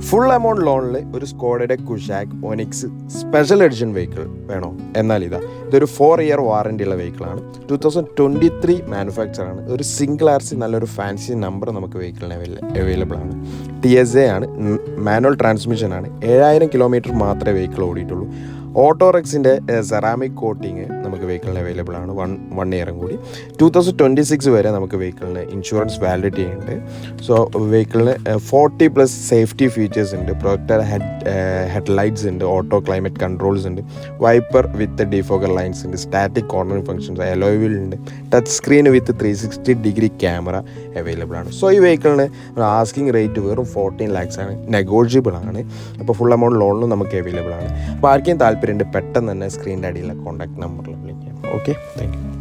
Full amount ലോണിൽ ഒരു സ്കോഡയുടെ Kushaq Onyx special edition vehicle വേണോ? എന്നാൽ ഇതൊരു 4-year വാറണ്ടി ഉള്ള വെഹിക്കിളാണ്. 2023 മാനുഫാക്ചറാണ്. ഒരു സിംഗിൾ RC നല്ലൊരു ഫാൻസി നമ്പർ നമുക്ക് വെഹിക്കിളിന് അവൈലബിൾ ആണ്. TSA ആണ്, മാനുവൽ ട്രാൻസ്മിഷനാണ്. 7000 കിലോമീറ്റർ മാത്രമേ വെഹിക്കിൾ ഓടിയിട്ടുള്ളൂ. ഓട്ടോറെക്സിൻ്റെ സെറാമിക് കോട്ടിങ് നമുക്ക് വെഹിക്കിളിന് അവൈലബിൾ ആണ്. വൺ ഇയറും കൂടി 2026 വരെ നമുക്ക് വെഹിക്കിളിന് ഇൻഷുറൻസ് വാലിഡിറ്റി ഉണ്ട്. സോ വെഹിക്കിളിന് 40+ സേഫ്റ്റി ഫീച്ചേഴ്സ് ഉണ്ട്. പ്രൊജക്ടർ ഹെഡ് ലൈറ്റ്സ് ഉണ്ട്, ഓട്ടോ ക്ലൈമറ്റ് കൺട്രോൾസ് ഉണ്ട്, വൈപ്പർ വിത്ത് ഡിഫോഗർ ലൈൻസ് ഉണ്ട്, static cornering functions, alloy wheel ഉണ്ട്, touch screen with 360-degree camera available ആണ്. സോ ഈ വെഹിക്കിളിന് ആസ്കിങ് റേറ്റ് വെറും 14 lakhs ആണ്, നെഗോഷ്യബിൾ ആണ്. അപ്പോൾ ഫുൾ എമൗണ്ട് ലോണിലും നമുക്ക് അവൈലബിൾ ആണ്. അപ്പോൾ ആർക്കെയും താല്പര്യമുണ്ട് പെട്ടെന്ന് തന്നെ സ്ക്രീനിൻ്റെ അടിയിലുള്ള കോൺടാക്ട് നമ്പറിൽ വിളിക്കാം. Okay, thank you.